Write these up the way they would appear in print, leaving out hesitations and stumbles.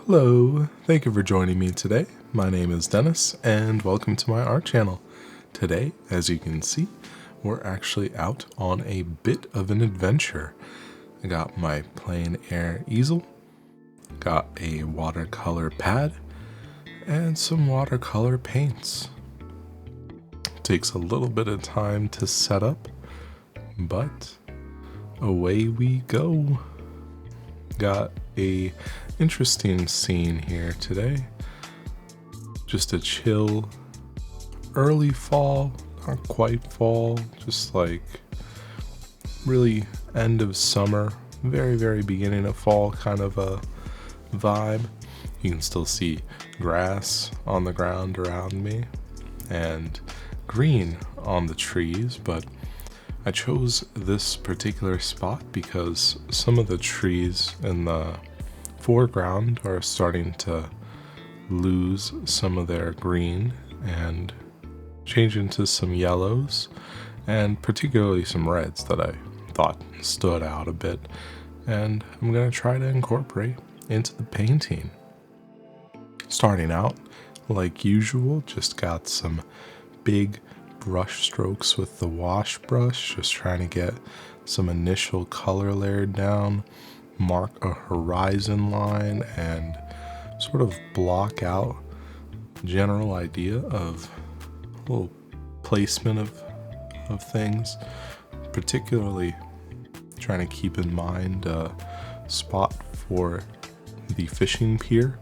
Hello, thank you for joining me today. My name is Dennis and welcome to my art channel. Today, as you can see, we're actually out on a bit of an adventure. I got my Plein easel, got a watercolor pad, and some watercolor paints. Takes a little bit of time to set up, but away we go. Got a interesting scene here today. Just a chill, early fall, not quite fall, just like really end of summer, very beginning of fall kind of a vibe. You can still see grass on the ground around me and green on the trees, but I chose this particular spot because some of the trees in the foreground are starting to lose some of their green and change into some yellows, and particularly some reds that I thought stood out a bit, and I'm going to try to incorporate into the painting. Starting out, like usual, just got some big brush strokes with the wash brush, just trying to get some initial color layered down, mark a horizon line, and sort of block out general idea of a little placement of things, particularly trying to keep in mind a spot for the fishing pier.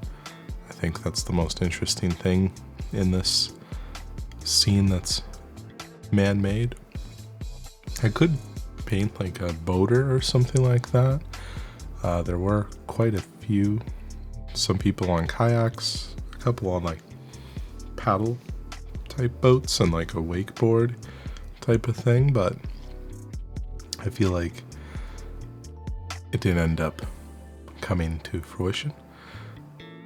I think that's the most interesting thing in this scene that's man-made. I could paint like a boater or something like that. There were quite a few, some people on kayaks, a couple on like paddle type boats and like a wakeboard type of thing, but I feel like it didn't end up coming to fruition.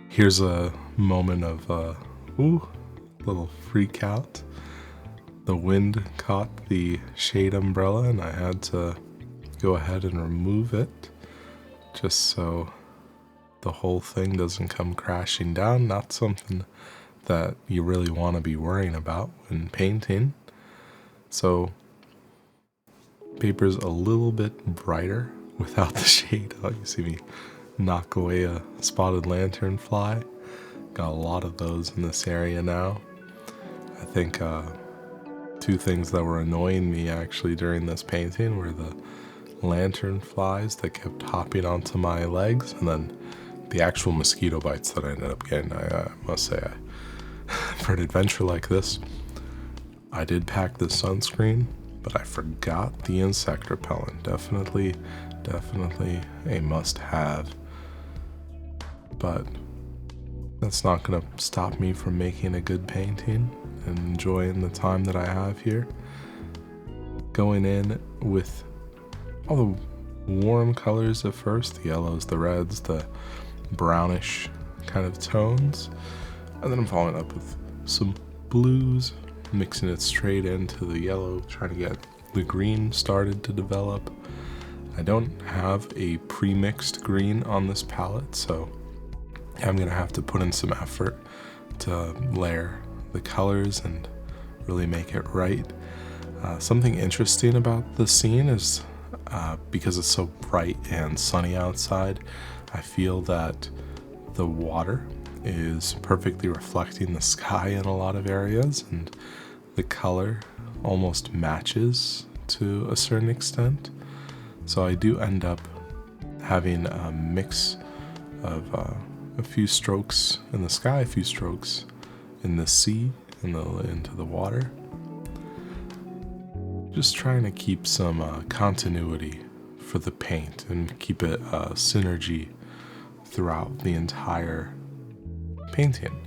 Here's a moment of little freak out. The wind caught the shade umbrella and I had to go ahead and remove it just so the whole thing doesn't come crashing down. Not something that you really want to be worrying about when painting. So paper's a little bit brighter without the shade. Oh, you see me knock away a spotted lanternfly. Got a lot of those in this area now. I think two things that were annoying me actually during this painting were the lantern flies that kept hopping onto my legs, and then the actual mosquito bites that I ended up getting. I must say, for an adventure like this, I did pack the sunscreen, but I forgot the insect repellent. Definitely a must-have. But that's not going to stop me from making a good painting and enjoying the time that I have here. Going in with all the warm colors at first, the yellows, the reds, the brownish kind of tones, and then I'm following up with some blues, mixing it straight into the yellow, trying to get the green started to develop. I don't have a pre-mixed green on this palette, so I'm gonna have to put in some effort to layer the colors and really make it right. Something interesting about the scene is because it's so bright and sunny outside, I feel that the water is perfectly reflecting the sky in a lot of areas, and the color almost matches to a certain extent. So I do end up having a mix of a few strokes in the sky, a few strokes in the sea, into the water. Just trying to keep some continuity for the paint and keep it synergy throughout the entire painting.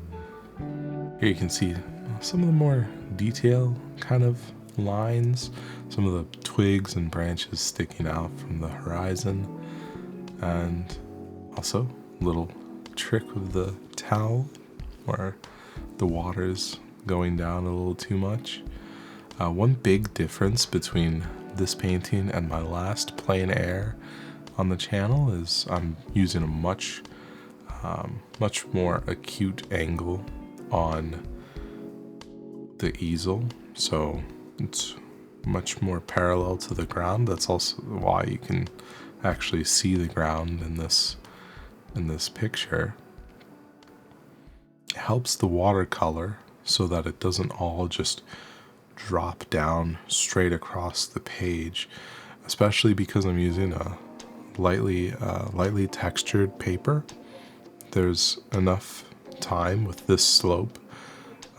Here you can see some of the more detail kind of lines, some of the twigs and branches sticking out from the horizon, and also a little trick with the towel where the water's going down a little too much. One big difference between this painting and my last Plein on the channel is I'm using a much much more acute angle on the easel, so it's much more parallel to the ground. That's also why you can actually see the ground in this picture. It helps the watercolor so that it doesn't all just drop down straight across the page, especially because I'm using a lightly textured paper. There's enough time with this slope,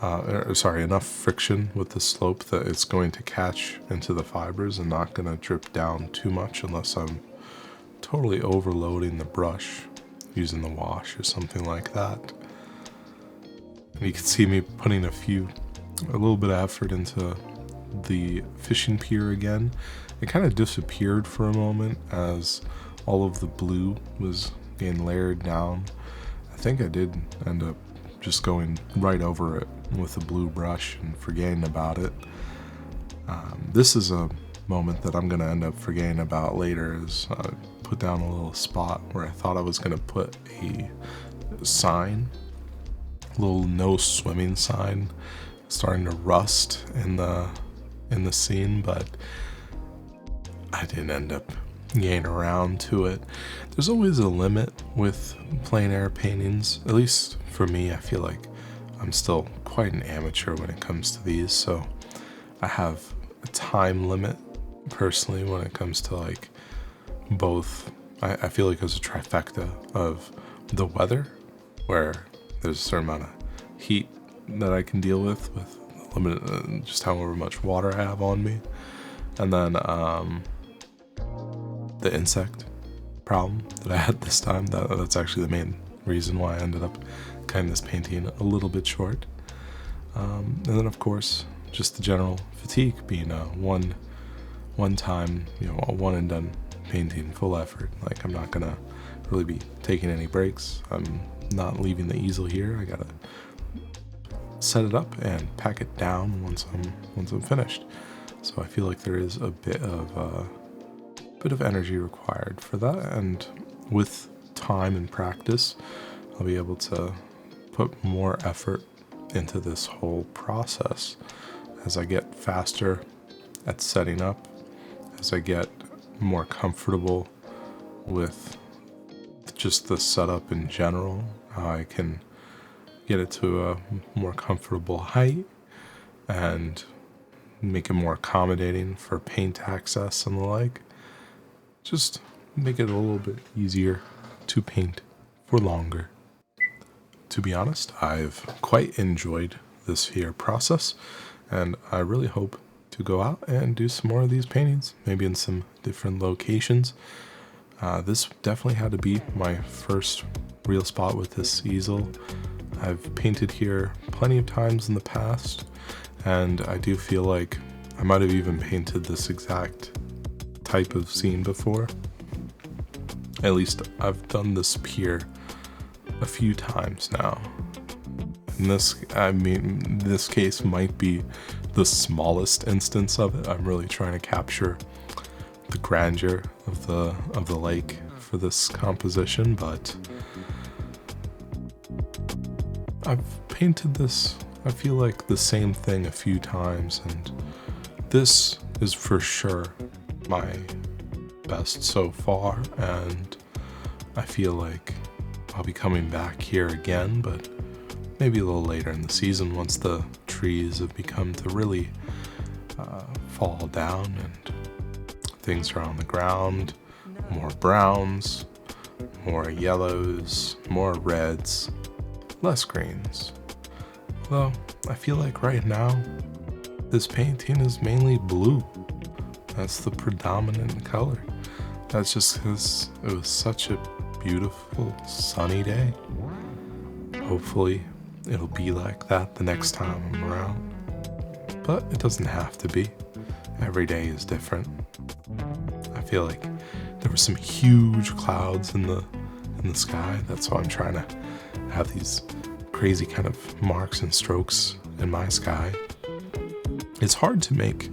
enough friction with the slope that it's going to catch into the fibers and not going to drip down too much unless I'm totally overloading the brush using the wash or something like that. And you can see me putting a little bit of effort into the fishing pier again. It kind of disappeared for a moment as all of the blue was getting layered down. I think I did end up just going right over it with a blue brush and forgetting about it. This is a moment that I'm going to end up forgetting about later, is put down a little spot where I thought I was going to put a sign, a little no swimming sign, starting to rust in the scene, but I didn't end up getting around to it. There's always a limit with plein air paintings, at least for me. I feel like I'm still quite an amateur when it comes to these, so I have a time limit personally when it comes to like both. I feel like there's a trifecta of the weather, where there's a certain amount of heat that I can deal with limited, just however much water I have on me, and then the insect problem that I had this time. That's actually the main reason why I ended up cutting this painting a little bit short. And then of course, just the general fatigue, being a one time, a one and done painting, full effort. Like, I'm not gonna really be taking any breaks. I'm not leaving the easel here. I gotta set it up and pack it down once I'm finished. So I feel like there is a bit of energy required for that, and with time and practice, I'll be able to put more effort into this whole process as I get faster at setting up, as I get more comfortable with just the setup in general, how I can get it to a more comfortable height and make it more accommodating for paint access and the like. Just make it a little bit easier to paint for longer. To be honest, I've quite enjoyed this here process, and I really hope to go out and do some more of these paintings, maybe in some different locations. This definitely had to be my first real spot with this easel. I've painted here plenty of times in the past, and I do feel like I might have even painted this exact type of scene before. At least I've done this pier a few times now. In this case might be the smallest instance of it. I'm really trying to capture the grandeur of the lake for this composition, but I've painted this, I feel like, the same thing a few times, and this is for sure my best so far, and I feel like I'll be coming back here again, but maybe a little later in the season once the trees have begun to really fall down and things are on the ground. More browns, more yellows, more reds, less greens. Though I feel like right now this painting is mainly blue. That's the predominant color. That's just because it was such a beautiful sunny day. Hopefully it'll be like that the next time I'm around. But it doesn't have to be. Every day is different. I feel like there were some huge clouds in the sky. That's why I'm trying to have these crazy kind of marks and strokes in my sky. It's hard to make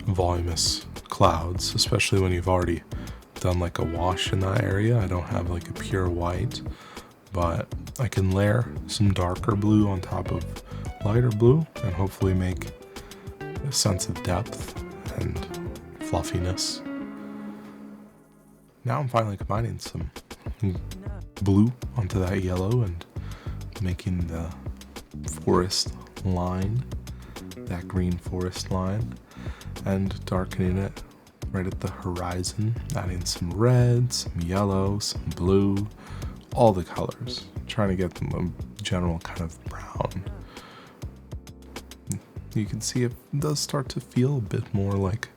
voluminous clouds, especially when you've already done like a wash in that area. I don't have like a pure white, but I can layer some darker blue on top of lighter blue and hopefully make a sense of depth and fluffiness. Now I'm finally combining some blue onto that yellow and making the forest line, that green forest line, and darkening it right at the horizon, adding some red, some yellow, some blue, all the colors, trying to get them a general kind of brown. You can see it does start to feel a bit more like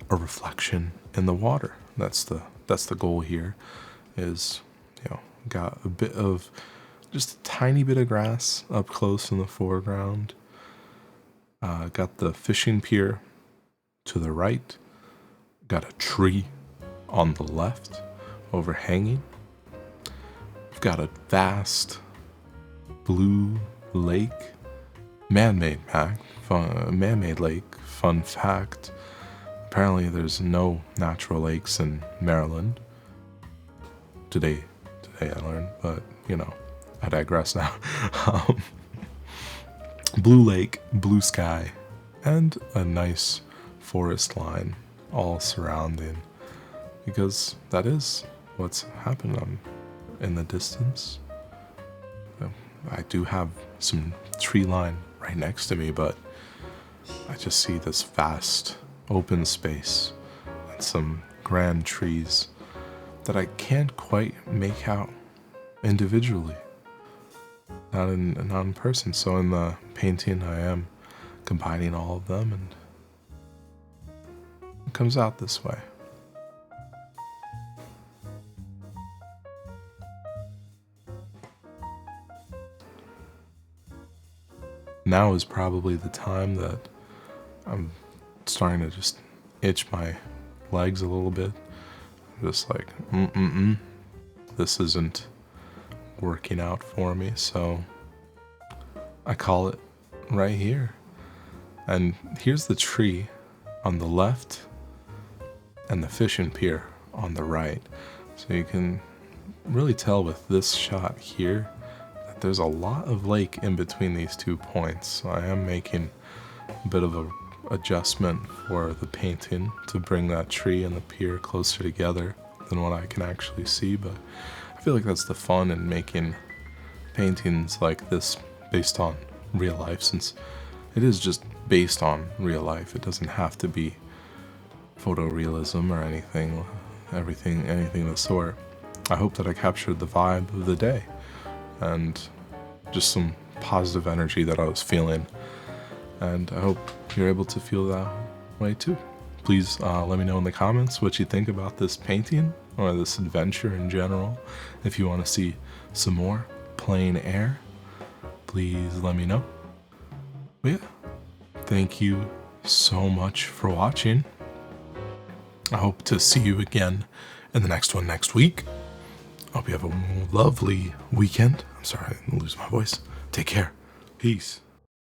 a reflection in the water. That's the goal here, is, got a bit of, just a tiny bit of grass up close in the foreground. Got the fishing pier to the right. Got a tree on the left overhanging. We've got a vast blue lake, man-made lake. Fun fact, apparently there's no natural lakes in Maryland. Today I learned, but I digress now. Blue lake, blue sky, and a nice forest line all surrounding, because that is what's happening in the distance. I do have some tree line right next to me, but I just see this vast open space and some grand trees that I can't quite make out individually, not in person. So in the painting I am combining all of them, and it comes out this way. Now is probably the time that I'm starting to just itch my legs a little bit. I'm just like, this isn't working out for me, so I call it right here. And here's the tree on the left and the fishing pier on the right. So you can really tell with this shot here that there's a lot of lake in between these 2 points. So I am making a bit of a adjustment for the painting to bring that tree and the pier closer together than what I can actually see, but I feel like that's the fun in making paintings like this based on real life, since it is just based on real life. It doesn't have to be photorealism or anything of the sort. I hope that I captured the vibe of the day and just some positive energy that I was feeling, and I hope you're able to feel that way too. Please let me know in the comments what you think about this painting or this adventure in general. If you want to see some more plein air, please let me know. But yeah, thank you so much for watching. I hope to see you again in the next one next week. I hope you have a lovely weekend. I'm sorry, I lose my voice. Take care. Peace.